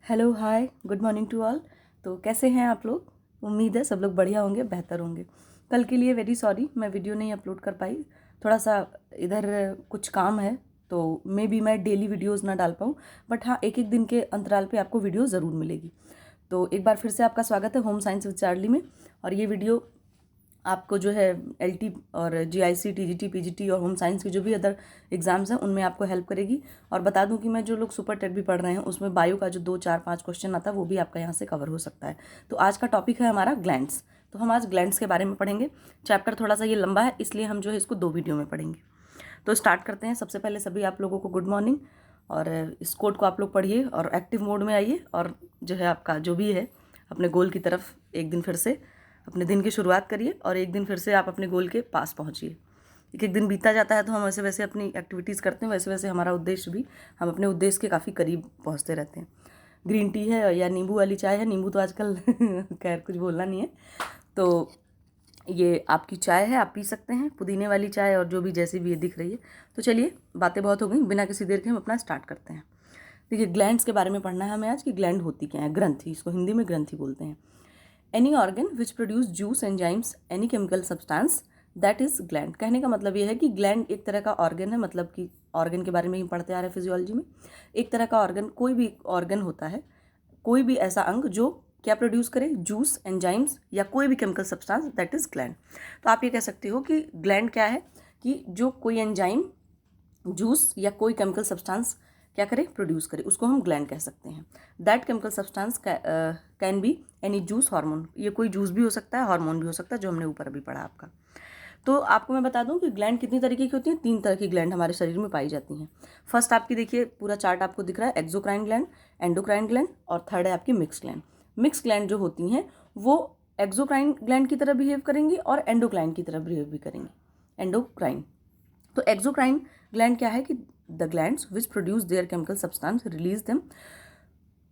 Hello hi good morning to all. तो कैसे हैं आप लोग? उम्मीद है सब लोग बढ़िया होंगे, बेहतर होंगे। कल के लिए वेरी सॉरी, मैं वीडियो नहीं अपलोड कर पाई। थोड़ा सा इधर कुछ काम है, तो मे बी मैं डेली वीडियोस ना डाल पाऊँ, बट हाँ एक एक दिन के अंतराल पे आपको वीडियो ज़रूर मिलेगी। तो एक बार फिर से आपका स्वागत है होम साइंस विद चार्ली में। और ये वीडियो आपको जो है एलटी और जीआईसी, टीजीटी, पीजीटी और होम साइंस के जो भी अदर एग्जाम्स हैं उनमें आपको हेल्प करेगी। और बता दूं कि मैं जो लोग सुपर टेट भी पढ़ रहे हैं उसमें बायो का जो 2, 4, 5 क्वेश्चन आता है वो भी आपका यहाँ से कवर हो सकता है। तो आज का टॉपिक है हमारा ग्लैंड्स। तो हम आज ग्लैंड्स के बारे में पढ़ेंगे। चैप्टर थोड़ा सा ये लंबा है, इसलिए हम जो है इसको 2 वीडियो में पढ़ेंगे। तो स्टार्ट करते हैं। सबसे पहले सभी आप लोगों को गुड मॉर्निंग। और इस कोड को आप लोग पढ़िए और एक्टिव मोड में आइए, और जो है आपका जो भी है अपने गोल की तरफ एक दिन फिर से अपने दिन की शुरुआत करिए, और एक दिन फिर से आप अपने गोल के पास पहुंचिए। एक एक दिन बीतता जाता है तो हम वैसे वैसे अपनी एक्टिविटीज़ करते हैं, वैसे वैसे हमारा उद्देश्य भी, हम अपने उद्देश्य के काफ़ी करीब पहुंचते रहते हैं। ग्रीन टी है या नींबू वाली चाय है, नींबू तो आजकल खैर कुछ बोलना नहीं है, तो ये आपकी चाय है, आप पी सकते हैं, पुदीने वाली चाय और जो भी जैसी भी ये दिख रही है। तो चलिए बातें बहुत हो गई, बिना किसी देर के हम अपना स्टार्ट करते हैं। देखिए ग्लैंड्स के बारे में पढ़ना है हमें आज कि ग्लैंड होती क्या है। ग्रंथि, इसको हिंदी में ग्रंथि बोलते हैं। Any organ which produce juice enzymes any chemical substance that is gland. कहने का मतलब ये है कि ग्लैंड एक तरह का ऑर्गन है, मतलब कि ऑर्गन के बारे में ही पढ़ते आ रहे हैं फिजियोलॉजी में। एक तरह का ऑर्गन, कोई भी ऑर्गन होता है, कोई भी ऐसा अंग जो क्या प्रोड्यूस करे, जूस, एंजाइम्स या कोई भी chemical substance, that is gland. तो आप ये कह सकते हो कि ग्लैंड क्या है कि जो कोई एंजाइम, जूस या कोई केमिकल सब्सटेंस क्या करे, प्रोड्यूस करे, उसको हम ग्लैंड कह सकते हैं। That chemical substance can be any juice, hormone. ये कोई जूस भी हो सकता है, हार्मोन भी हो सकता है, जो हमने ऊपर अभी पढ़ा आपका। तो आपको मैं बता दूं कि ग्लैंड कितनी तरीके की होती हैं। 3 तरह की ग्लैंड हमारे शरीर में पाई जाती हैं। फर्स्ट आपकी देखिए पूरा चार्ट आपको दिख रहा है, एक्सोक्राइन ग्लैंड, एंडोक्राइन ग्लैंड, और थर्ड है आपकी मिक्स ग्लैंड। मिक्स ग्लैंड जो होती हैं वो एक्सोक्राइन ग्लैंड की तरह बिहेव करेंगी और एंडोक्राइन की तरह बिहेव भी करेंगी। एंडोक्राइन, तो एक्सोक्राइन ग्लैंड क्या है कि the glands which produce their chemical substance release them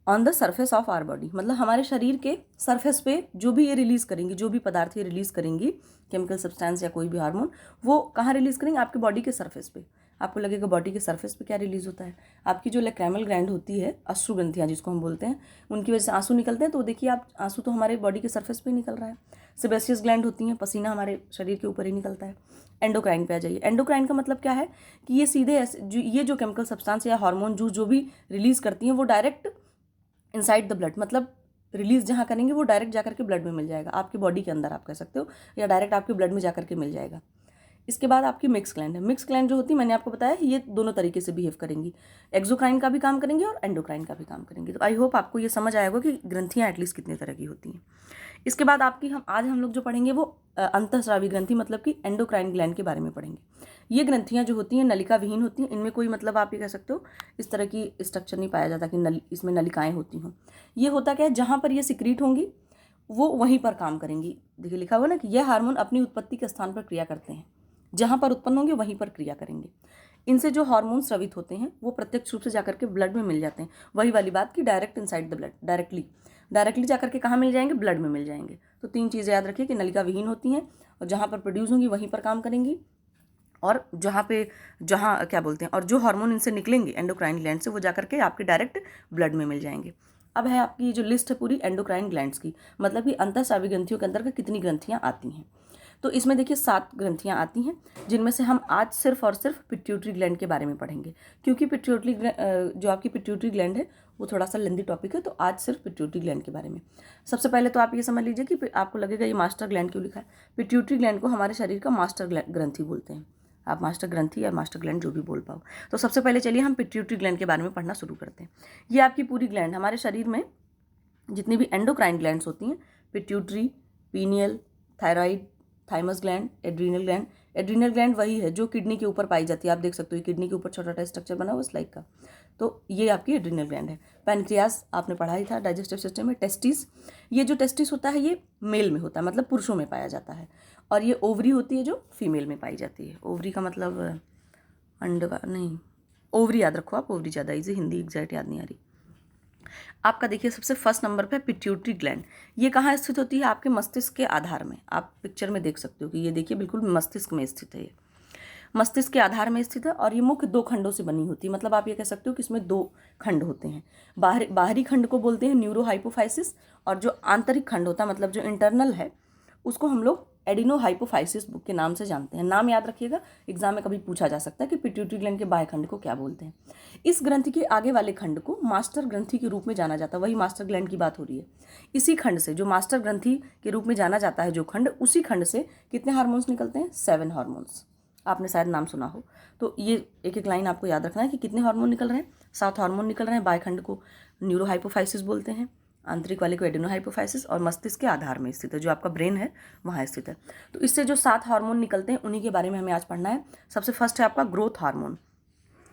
on the surface of our body. मतलब हमारे शरीर के सरफेस पे जो भी ये रिलीज करेंगी, जो भी पदार्थ ये रिलीज करेंगी, केमिकल सब्सटेंस या कोई भी हार्मोन, वो कहाँ रिलीज करेंगे? आपके बॉडी के सरफेस पे। आपको लगेगा बॉडी के सरफेस पे क्या रिलीज होता है? आपकी जो लैक्रेमल ग्लैंड होती है, अश्रु ग्रंथियाँ जिसको हम बोलते हैं, उनकी वजह से आंसू निकलते हैं। तो देखिए आप, आंसू तो हमारे बॉडी के सरफेस पे ही निकल रहा है। सेबेसियस ग्लैंड होती हैं, पसीना हमारे शरीर के ऊपर ही निकलता है। एंडोक्राइन पे आ जाइए। एंडोक्राइन का मतलब क्या है कि ये सीधे ऐसे ये जो केमिकल सब्सटेंस या हार्मोन जूस जो भी रिलीज करती हैं वो डायरेक्ट इनसाइड द ब्लड, मतलब रिलीज जहाँ करेंगे वो डायरेक्ट जाकर के ब्लड में मिल जाएगा, आपकी बॉडी के अंदर आप कह सकते हो, या डायरेक्ट आपके ब्लड में जाकर के मिल जाएगा। इसके बाद आपकी मिक्स ग्लैंड है। मिक्स ग्लैंड जो होती है, मैंने आपको बताया ये दोनों तरीके से बिहेव करेंगी, एक्सोक्राइन का भी काम करेंगी और एंडोक्राइन का भी काम करेंगी। तो आई होप आपको ये समझ आएगा कि ग्रंथियाँ एटलीस्ट कितने तरह की होती हैं। इसके बाद आपकी हम लोग जो पढ़ेंगे वो अंतःस्रावी ग्रंथि, मतलब कि एंडोक्राइन ग्लैंड के बारे में पढ़ेंगे। ये ग्रंथियाँ जो होती हैं नलिका विहीन होती हैं। इनमें कोई, मतलब आप ये कह सकते हो, इस तरह की स्ट्रक्चर नहीं पाया जाता कि इसमें नलिकाएं होती हों। ये होता क्या है, जहाँ पर ये सिक्रीट होंगी वो वहीं पर काम करेंगी। देखिए लिखा हुआ ना कि यह हार्मोन अपनी उत्पत्ति के स्थान पर क्रिया करते हैं, जहाँ पर उत्पन्न होंगे वहीं पर क्रिया करेंगे। इनसे जो हार्मोन स्रवित होते हैं वो प्रत्यक्ष रूप से जाकर के ब्लड में मिल जाते हैं। वही वाली बात कि direct inside the blood, directly जाकर के कहाँ मिल जाएंगे? ब्लड में मिल जाएंगे। तो 3 चीज़ें याद रखिए कि नलिका विहीन होती हैं और जहाँ पर प्रोड्यूस होंगी वहीं पर काम करेंगी, और जहाँ क्या बोलते हैं, और जो हार्मोन इनसे निकलेंगे एंडोक्राइन ग्लैंड से वो जाकर के आपके डायरेक्ट ब्लड में मिल जाएंगे। अब है आपकी जो लिस्ट है पूरी एंडोक्राइन ग्लैंड्स की, मतलब कि अंतःस्रावी ग्रंथियों के अंदर कितनी ग्रंथियाँ आती हैं। तो इसमें देखिए 7 ग्रंथियाँ आती हैं, जिनमें से हम आज सिर्फ और सिर्फ पिट्यूटरी ग्लैंड के बारे में पढ़ेंगे, क्योंकि जो आपकी पिट्यूटरी ग्लैंड है वो थोड़ा सा लेंदी टॉपिक है। तो आज सिर्फ पिट्यूटरी ग्लैंड के बारे में। सबसे पहले तो आप ये समझ लीजिए कि आपको लगेगा ये मास्टर ग्लैंड क्यों लिखा है। पिट्यूटरी ग्लैंड को हमारे शरीर का मास्टर ग्रंथि बोलते हैं। आप मास्टर ग्रंथि या मास्टर ग्लैंड जो भी बोल पाओ। तो सबसे पहले चलिए हम पिट्यूटरी ग्लैंड के बारे में पढ़ना शुरू करते हैं। ये आपकी पूरी ग्लैंड, हमारे शरीर में जितनी भी एंडोक्राइन ग्लैंड्स होती हैं, pituitary, pineal, thyroid, thymus gland, adrenal gland. Adrenal gland वही है जो किडनी के ऊपर पाई जाती है। आप देख सकते हो किडनी के ऊपर छोटा छोटा स्ट्रक्चर बना हुआ स्लाइक का, तो ये आपकी एड्रीनल ग्लैंड है। पैनक्रियास आपने पढ़ा ही था डाइजेस्टिव सिस्टम में। टेस्टिस, ये जो टेस्टिस होता है ये मेल में होता है, मतलब पुरुषों में पाया जाता है। और ये ओवरी होती है जो फीमेल में पाई जाती है। ओवरी का मतलब अंडा नहीं, ओवरी याद रखो आप, ओवरी ज़्यादा ईजी, हिंदी एग्जैक्ट याद नहीं आ रही। आपका देखिए सबसे फर्स्ट नंबर पे पिट्यूटरी ग्लैंड। ये कहाँ स्थित होती है? आपके मस्तिष्क के आधार में। आप पिक्चर में देख सकते हो कि ये देखिए बिल्कुल मस्तिष्क में स्थित है। ये मस्तिष्क के आधार में स्थित है और ये मुख्य 2 खंडों से बनी होती है। मतलब आप ये कह सकते हो कि इसमें 2 खंड होते हैं। बाहरी खंड को बोलते हैं न्यूरोहाइपोफाइसिस, और जो आंतरिक खंड होता है मतलब जो इंटरनल है उसको हम लोग एडिनोहाइपोफाइसिस के नाम से जानते हैं। नाम याद रखिएगा, एग्जाम में कभी पूछा जा सकता है कि पिट्यूटरी ग्लैंड के बाह्य खंड को क्या बोलते हैं। इस ग्रंथि के आगे वाले खंड को मास्टर ग्रंथि के रूप में जाना जाता है। वही मास्टर ग्लैंड की बात हो रही है। इसी खंड से, जो मास्टर ग्रंथि के रूप में जाना जाता है जो खंड, उसी खंड से कितने हार्मोन्स निकलते हैं? 7 हार्मोन्स। आपने शायद नाम सुना हो। तो ये एक एक लाइन आपको याद रखना है कि कितने हार्मोन निकल रहे हैं। 7 हार्मोन निकल रहे हैं। बाह्य खंड को न्यूरोहाइपोफाइसिस बोलते हैं, आंतरिक वाले को एडिनोहाइपोफाइसिस, और मस्तिष्क के आधार में स्थित है, जो आपका ब्रेन है वहाँ स्थित है। तो इससे जो 7 हार्मोन निकलते हैं उन्हीं के बारे में हमें आज पढ़ना है। सबसे फर्स्ट है आपका ग्रोथ हार्मोन।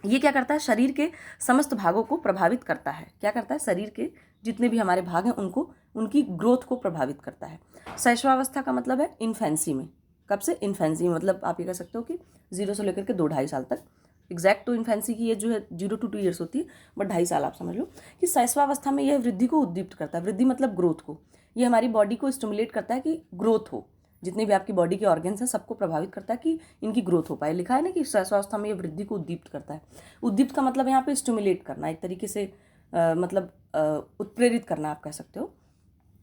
ये क्या करता है? शरीर के समस्त भागों को प्रभावित करता है। क्या करता है? शरीर के जितने भी हमारे भाग हैं उनको, उनकी ग्रोथ को प्रभावित करता है। शैशवावस्था का मतलब है इन्फेंसी में। कब से? इन्फेंसी में, मतलब आप ये कह सकते हो कि 0 से लेकर के 2-2.5 साल तक। एग्जैक्ट तो इन्फेंसी की एज जो है 0 to 2 ईयर्स होती है, बट 2.5 साल आप समझ लो कि शैशवावस्था में यह वृद्धि को उद्दीप्त करता है। वृद्धि मतलब ग्रोथ को। ये हमारी बॉडी को स्टिमुलेट करता है कि ग्रोथ हो। जितने भी आपकी बॉडी के ऑर्गन्स हैं सबको प्रभावित करता है कि इनकी ग्रोथ हो पाए। लिखा है ना कि शैशवावस्था में ये वृद्धि को उद्दीप्त करता है। उद्दीप्त का मतलब यहाँ पे स्टिमुलेट करना, एक तरीके से उत्प्रेरित करना आप कह सकते हो।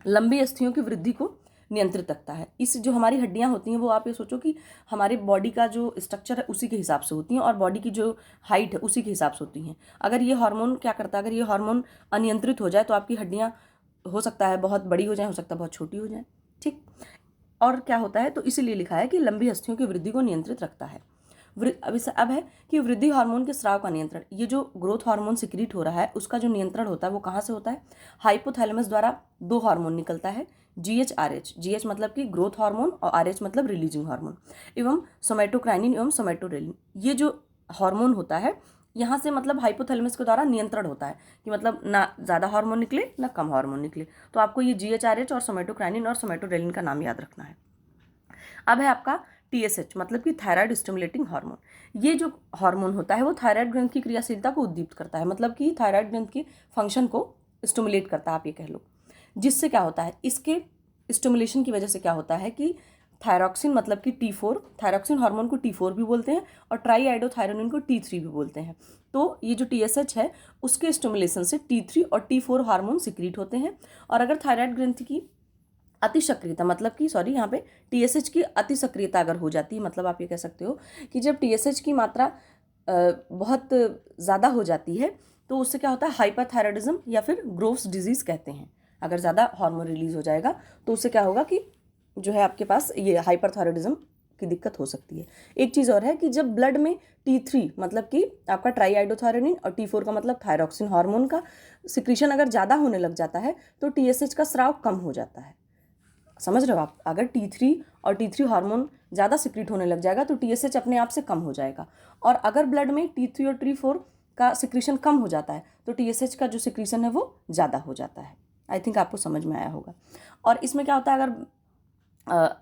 लंबी अस्थियों की वृद्धि को नियंत्रित रखता है। इस जो हमारी हड्डियां होती हैं वो आप ये सोचो कि हमारे बॉडी का जो स्ट्रक्चर है उसी के हिसाब से होती हैं, और बॉडी की जो हाइट है उसी के हिसाब से होती हैं। अगर ये हार्मोन क्या करता है? अगर ये हार्मोन अनियंत्रित हो जाए तो आपकी हड्डियां हो सकता है बहुत बड़ी हो जाए, हो सकता है बहुत छोटी हो जाए। ठीक। और क्या होता है? तो इसीलिए लिखा है कि लंबी अस्थियों की वृद्धि को नियंत्रित रखता है। अब है कि वृद्धि हार्मोन के स्राव का नियंत्रण। ये जो ग्रोथ हार्मोन सिक्रीट हो रहा है उसका जो नियंत्रण होता है वो कहाँ से होता है? हाइपोथैलेमस द्वारा 2 हार्मोन निकलता है, GH RH। GH मतलब कि ग्रोथ हार्मोन और RH मतलब रिलीजिंग हार्मोन, एवं सोमेटोकाइनिन एवं सोमेटोरेलिन। ये जो हार्मोन होता है यहाँ से मतलब हाइपोथैलेमस के द्वारा नियंत्रण होता है कि मतलब ना ज़्यादा हार्मोन निकले ना कम हार्मोन निकले। तो आपको ये GH RH और सोमेटोकाइनिन और सोमेटोरेलिन का नाम याद रखना है। अब है आपका TSH मतलब कि थायराइड स्टिमुलेटिंग हार्मोन। ये जो हार्मोन होता है वो थायराइड ग्रंथ की क्रियाशीलता को उद्दीप्त करता है, मतलब कि थायराइड ग्रंथ की फंक्शन को स्टिमुलेट करता है आप ये कह लो। जिससे क्या होता है? इसके स्टिमुलेशन की वजह से क्या होता है कि थायरॉक्सिन मतलब कि T4, थायरॉक्सिन हार्मोन को T4 भी बोलते हैं और ट्राईआइडोथायरोनिन को T3 भी बोलते हैं। तो ये जो TSH है उसके स्टिमुलेशन से T3 और T4 हार्मोन सिक्रीट होते हैं। और अगर थायराइड ग्रंथ की अति सक्रियता मतलब कि यहाँ पे TSH की अति सक्रियता अगर हो जाती है, मतलब आप ये कह सकते हो कि जब TSH की मात्रा बहुत ज़्यादा हो जाती है तो उससे क्या होता है? हाइपरथायराइडिज्म या फिर ग्रोव्स डिजीज़ कहते हैं। अगर ज़्यादा हार्मोन रिलीज हो जाएगा तो उससे क्या होगा कि जो है आपके पास ये हाइपरथायराइडिज्म की दिक्कत हो सकती है। एक चीज़ और है कि जब ब्लड में T3 मतलब कि आपका ट्राईआइडोथायरोनिन और T4 का मतलब थायरॉक्सिन हार्मोन का सिक्रीशन अगर ज़्यादा होने लग जाता है तो TSH का स्राव कम हो जाता है। समझ रहे हो आप? अगर T3 और T3 हार्मोन ज़्यादा सिक्रीट होने लग जाएगा तो TSH अपने आप से कम हो जाएगा। और अगर ब्लड में T3 और T4 का सिक्रीशन कम हो जाता है तो TSH का जो सिक्रीशन है वो ज़्यादा हो जाता है। आई थिंक आपको समझ में आया होगा। और इसमें क्या होता है? अगर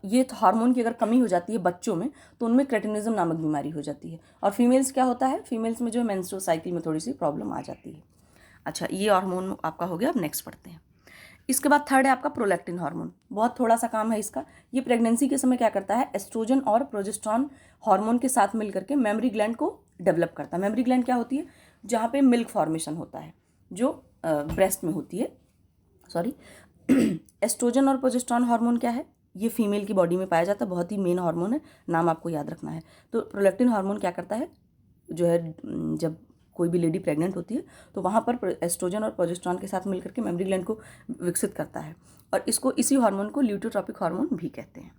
ये हार्मोन की अगर कमी हो जाती है बच्चों में तो उनमें क्रेटिनिज्म नामक बीमारी हो जाती है। और फीमेल्स क्या होता है? फीमेल्स में जो मेंस्ट्रुअल साइकिल में थोड़ी सी प्रॉब्लम आ जाती है। अच्छा, ये हार्मोन आपका हो गया। अब नेक्स्ट पढ़ते हैं। इसके बाद थर्ड है आपका प्रोलैक्टिन हार्मोन। बहुत थोड़ा सा काम है इसका। ये प्रेगनेंसी के समय क्या करता है? एस्ट्रोजन और प्रोजेस्टेरॉन हार्मोन के साथ मिलकर के मेमरी ग्लैंड को डेवलप करता है। मेमरी ग्लैंड क्या होती है? जहाँ पे मिल्क फॉर्मेशन होता है, जो ब्रेस्ट में होती है। सॉरी एस्ट्रोजन और प्रोजेस्टेरॉन हार्मोन क्या है? ये फीमेल की बॉडी में पाया जाता है, बहुत ही मेन हार्मोन है, नाम आपको याद रखना है। तो प्रोलैक्टिन हार्मोन क्या करता है? जो है जब कोई भी लेडी प्रेग्नेंट होती है तो वहाँ पर एस्ट्रोजन और प्रोजेस्टेरॉन के साथ मिलकर के मेमरी ग्लैंड को विकसित करता है, और इसी हार्मोन को ल्यूटेरोट्रोपिक हार्मोन भी कहते हैं।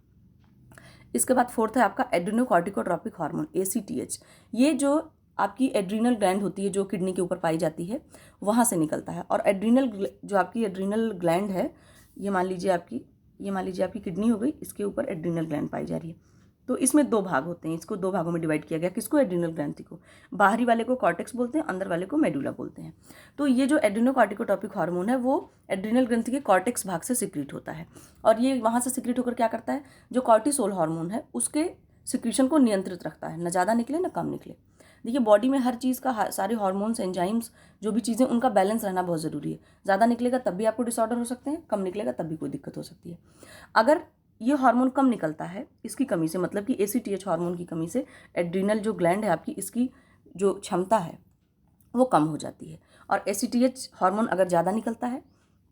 इसके बाद फोर्थ है आपका एड्रेनोकॉर्टिकोट्रोपिक हार्मोन ACTH। ये जो आपकी एड्रीनल ग्लैंड होती है जो किडनी के ऊपर पाई जाती है वहाँ से निकलता है। और जो आपकी एड्रीनल ग्लैंड है, ये मान लीजिए आपकी किडनी हो गई, इसके ऊपर एड्रीनल ग्लैंड पाई जा रही है। तो इसमें 2 भाग होते हैं, इसको 2 भागों में डिवाइड किया गया। किसको? एड्रीनल ग्रंथि को। बाहरी वाले को कॉर्टेक्स बोलते हैं, अंदर वाले को मेडुला बोलते हैं। तो ये जो एड्रेनोकॉर्टिकोट्रोपिक हार्मोन है वो एड्रीनल ग्रंथि के कॉर्टेक्स भाग से सिक्रीट होता है, और ये वहाँ से सिक्रीट होकर क्या करता है? जो कॉर्टिसोल हार्मोन है उसके सिक्रीशन को नियंत्रित रखता है, न ज़्यादा निकले न कम निकले। देखिए बॉडी में हर चीज़ का, सारे हार्मोन्स, एंजाइम्स, जो भी चीज़ें, उनका बैलेंस रहना बहुत ज़रूरी है। ज़्यादा निकलेगा तब भी आपको डिसऑर्डर हो सकते हैं, कम निकलेगा तब भी कोई दिक्कत हो सकती है। अगर ये हार्मोन कम निकलता है इसकी कमी से, मतलब कि ACTH हार्मोन की कमी से एड्रीनल जो ग्लैंड है आपकी, इसकी जो क्षमता है वो कम हो जाती है। और ACTH हार्मोन अगर ज़्यादा निकलता है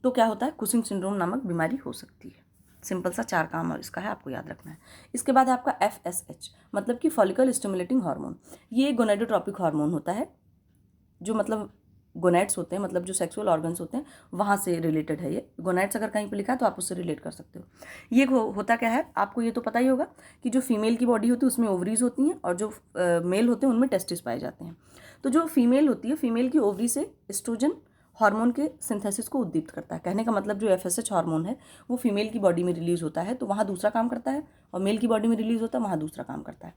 तो क्या होता है, कुशिंग सिंड्रोम नामक बीमारी हो सकती है। सिंपल सा 4 काम इसका है, आपको याद रखना है। इसके बाद है आपका FSH, मतलब कि फॉलिकल स्टिमुलेटिंग हार्मोन। ये गोनेडोट्रोपिक हार्मोन होता है, जो मतलब गोनेड्स होते हैं, मतलब जो सेक्सुअल ऑर्गन्स होते हैं वहाँ से रिलेटेड है। ये गोनेड्स अगर कहीं पे लिखा है तो आप उससे रिलेट कर सकते हो। ये होता क्या है, आपको ये तो पता ही होगा कि जो फीमेल की बॉडी होती है उसमें ओवरीज होती हैं, और जो मेल होते हैं उनमें टेस्टिस पाए जाते हैं। तो जो फीमेल होती है, फीमेल की ओवरी से एस्ट्रोजन हार्मोन के सिंथेसिस को उद्दीप्त करता है। कहने का मतलब जो FSH हार्मोन है वो फीमेल की बॉडी में रिलीज होता है तो वहाँ दूसरा काम करता है, और मेल की बॉडी में रिलीज होता है वहाँ दूसरा काम करता है।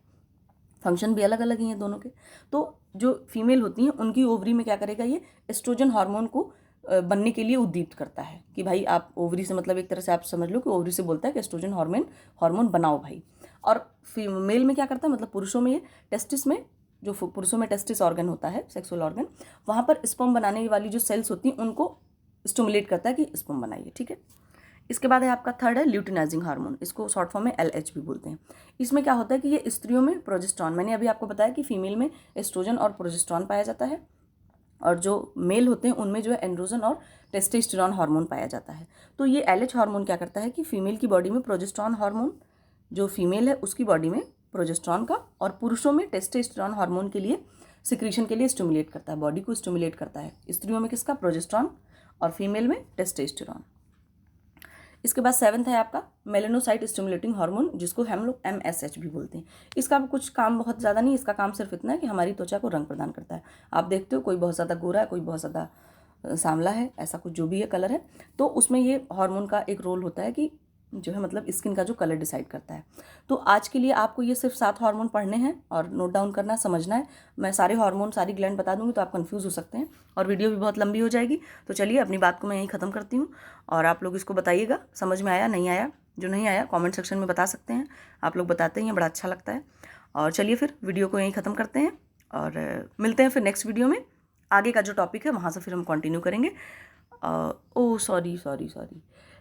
फंक्शन भी अलग अलग ही हैं दोनों के। तो जो फीमेल होती हैं उनकी ओवरी में क्या करेगा, ये एस्ट्रोजन हार्मोन को बनने के लिए उद्दीप्त करता है कि भाई आप ओवरी से, मतलब एक तरह से आप समझ लो कि ओवरी से बोलता है कि एस्ट्रोजन हार्मोन बनाओ भाई। और मेल में क्या करता है, मतलब पुरुषों में ये टेस्टिस में, जो पुरुषों में टेस्टिस ऑर्गन होता है, सेक्सुअल ऑर्गन, वहाँ पर स्पर्म बनाने वाली जो सेल्स होती हैं उनको स्टिमुलेट करता है कि स्पर्म बनाइए। ठीक है। इसके बाद है आपका थर्ड है ल्यूटिनाइजिंग हार्मोन, इसको शॉर्ट फॉर्म में LH भी बोलते हैं। इसमें क्या होता है कि ये स्त्रियों में प्रोजेस्टेरॉन, मैंने अभी आपको बताया कि फीमेल में एस्ट्रोजन और प्रोजेस्टेरॉन पाया जाता है, और जो मेल होते हैं उनमें जो है एंड्रोजन और टेस्टोस्टेरोन हार्मोन पाया जाता है। तो ये LH हार्मोन क्या करता है कि फीमेल की बॉडी में प्रोजेस्टेरॉन हार्मोन, जो फीमेल है उसकी बॉडी में प्रोजेस्टेरॉन का, और पुरुषों में टेस्टोस्टेरोन हार्मोन के लिए सिक्रीशन के लिए स्टिमुलेट करता है, बॉडी को स्टिमुलेट करता है। स्त्रियों में किसका, प्रोजेस्टेरॉन, और फीमेल में टेस्टोस्टेरोन। इसके बाद 7th है आपका मेलेनोसाइट स्टिमुलेटिंग हार्मोन, जिसको हम लोग MSH भी बोलते हैं। इसका कुछ काम बहुत ज़्यादा नहीं, इसका काम सिर्फ इतना है कि हमारी त्वचा को रंग प्रदान करता है। आप देखते हो कोई बहुत ज़्यादा गोरा है, कोई बहुत ज़्यादा सांवला है, ऐसा कुछ जो भी है कलर है, तो उसमें ये हार्मोन का एक रोल होता है कि जो है मतलब स्किन का जो कलर डिसाइड करता है। तो आज के लिए आपको ये सिर्फ 7 हार्मोन पढ़ने हैं और नोट डाउन करना, समझना है। मैं सारे हार्मोन, सारी ग्लैंड बता दूंगी तो आप कंफ्यूज हो सकते हैं और वीडियो भी बहुत लंबी हो जाएगी। तो चलिए अपनी बात को मैं यहीं ख़त्म करती हूँ, और आप लोग इसको बताइएगा समझ में आया नहीं आया। जो नहीं आया कमेंट सेक्शन में बता सकते हैं, आप लोग बताते हैं, बड़ा अच्छा लगता है। और चलिए फिर वीडियो को यहीं ख़त्म करते हैं, और मिलते हैं फिर नेक्स्ट वीडियो में। आगे का जो टॉपिक है वहाँ से फिर हम कंटिन्यू करेंगे। ओह सॉरी,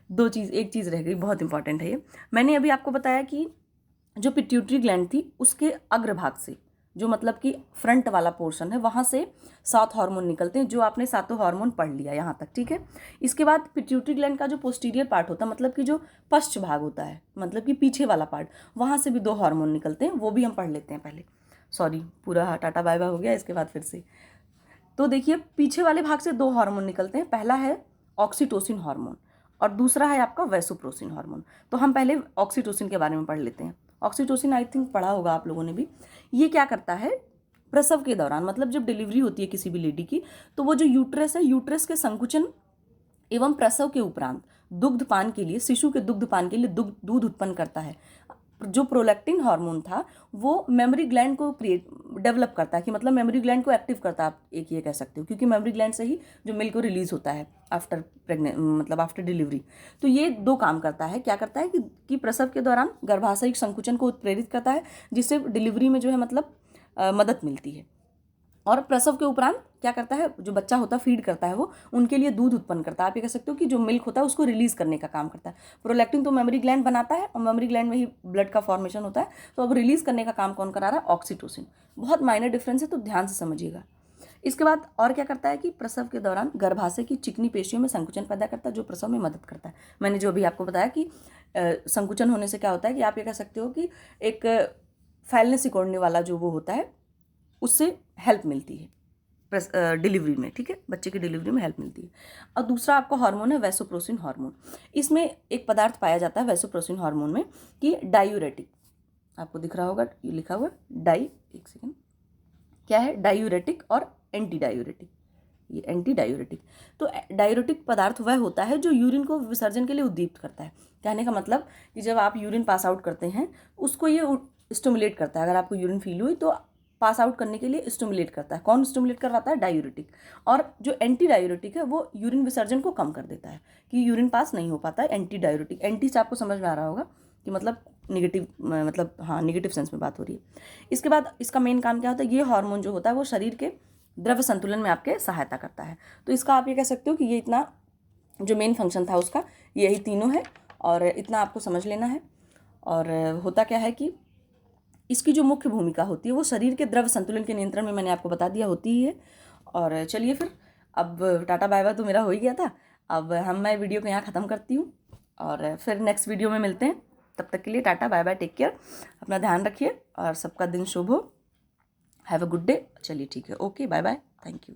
एक चीज़ रह गई, बहुत इंपॉर्टेंट है ये। मैंने अभी आपको बताया कि जो पिट्यूटरी ग्लैंड थी उसके अग्रभाग से, जो मतलब कि फ्रंट वाला पोर्शन है, वहाँ से 7 हार्मोन निकलते हैं, जो आपने 7 हार्मोन पढ़ लिया यहाँ तक। ठीक है। इसके बाद पिट्यूटरी ग्लैंड का जो पोस्टीरियर पार्ट होता है, मतलब कि जो पश्च भाग होता है, मतलब कि पीछे वाला पार्ट, वहाँ से भी 2 हार्मोन निकलते हैं, वो भी हम पढ़ लेते हैं पहले। सॉरी, पूरा टाटा बाय बाय हो गया। इसके बाद फिर से तो देखिए, पीछे वाले भाग से 2 हार्मोन निकलते हैं। पहला है ऑक्सीटोसिन हार्मोन और दूसरा है आपका वैसोप्रोसिन हार्मोन। तो हम पहले ऑक्सीटोसिन के बारे में पढ़ लेते हैं। ऑक्सीटोसिन आई थिंक पढ़ा होगा आप लोगों ने भी। ये क्या करता है, प्रसव के दौरान, मतलब जब डिलीवरी होती है किसी भी लेडी की, तो वो जो यूट्रस है, यूट्रस के संकुचन एवं प्रसव के उपरांत दुग्धपान के लिए, शिशु के दुग्धपान के लिए दूध उत्पन्न करता है। जो प्रोलैक्टिन हार्मोन था वो मेमोरी ग्लैंड को डेवलप करता है, कि मतलब मेमोरी ग्लैंड को एक्टिव करता है, आप एक ये कह सकते हो, क्योंकि मेमोरी ग्लैंड से ही जो मिल्क को रिलीज होता है आफ्टर मतलब आफ्टर डिलीवरी। तो ये 2 काम करता है। क्या करता है कि प्रसव के दौरान गर्भाशयिक संकुचन को उत्प्रेरित करता है, जिससे डिलीवरी में जो है मतलब मदद मिलती है। और प्रसव के उपरांत क्या करता है, जो बच्चा होता है फीड करता है, वो उनके लिए दूध उत्पन्न करता है। आप ये कह सकते हो कि जो मिल्क होता है उसको रिलीज करने का काम करता है। प्रोलैक्टिन तो मेमोरी ग्लैंड बनाता है और मेमोरी ग्लैंड में ही ब्लड का फॉर्मेशन होता है। तो अब रिलीज करने का काम कौन करा रहा है, ऑक्सीटोसिन। बहुत माइनर डिफरेंस है, तो ध्यान से समझिएगा। इसके बाद और क्या करता है कि प्रसव के दौरान गर्भाशय की चिकनी पेशियों में संकुचन पैदा करता है, जो प्रसव में मदद करता है। मैंने जो अभी आपको बताया कि संकुचन होने से क्या होता है कि आप ये कह सकते हो कि एक फैलने सिकोड़ने वाला जो वो होता है, उससे हेल्प मिलती है डिलीवरी में। ठीक है, बच्चे की डिलीवरी में हेल्प मिलती है। और दूसरा आपका हार्मोन है वैसोप्रोसिन हार्मोन। इसमें एक पदार्थ पाया जाता है वैसोप्रोसिन हार्मोन में कि डायूरेटिक, आपको दिख रहा होगा ये लिखा हुआ एक सेकेंड, क्या है, डायूरेटिक और एंटी डायूरेटिक। ये एंटी डायूरेटिक, तो डायूरेटिक पदार्थ वह होता है जो यूरिन को विसर्जन के लिए उद्दीप्त करता है। कहने का मतलब कि जब आप यूरिन पास आउट करते हैं उसको ये स्टिमुलेट करता है। अगर आपको यूरिन फील हुई तो पास आउट करने के लिए स्टिमुलेट करता है। कौन स्टिमुलेट करवाता है, डायूरेटिक। और जो एंटी डायूरेटिक है वो यूरिन विसर्जन को कम कर देता है, कि यूरिन पास नहीं हो पाता है। एंटी डायूरेटिक, एंटी से आपको समझ में आ रहा होगा कि मतलब निगेटिव, मतलब हाँ निगेटिव सेंस में बात हो रही है। इसके बाद इसका मेन काम क्या होता है, ये हार्मोन जो होता है वो शरीर के द्रव्य संतुलन में आपके सहायता करता है। तो इसका आप ये कह सकते हो कि ये इतना जो मेन फंक्शन था उसका यही तीनों है, और इतना आपको समझ लेना है। और होता क्या है कि इसकी जो मुख्य भूमिका होती है वो शरीर के द्रव संतुलन के नियंत्रण में, मैंने आपको बता दिया, होती ही है। और चलिए फिर, अब टाटा बाय बाय तो मेरा हो ही गया था। अब मैं वीडियो को यहाँ ख़त्म करती हूँ और फिर नेक्स्ट वीडियो में मिलते हैं। तब तक के लिए tata bye bye, take care, अपना ध्यान रखिए और सबका दिन शुभ हो। Have a good day. चलिए ठीक है, okay, bye bye, thank you.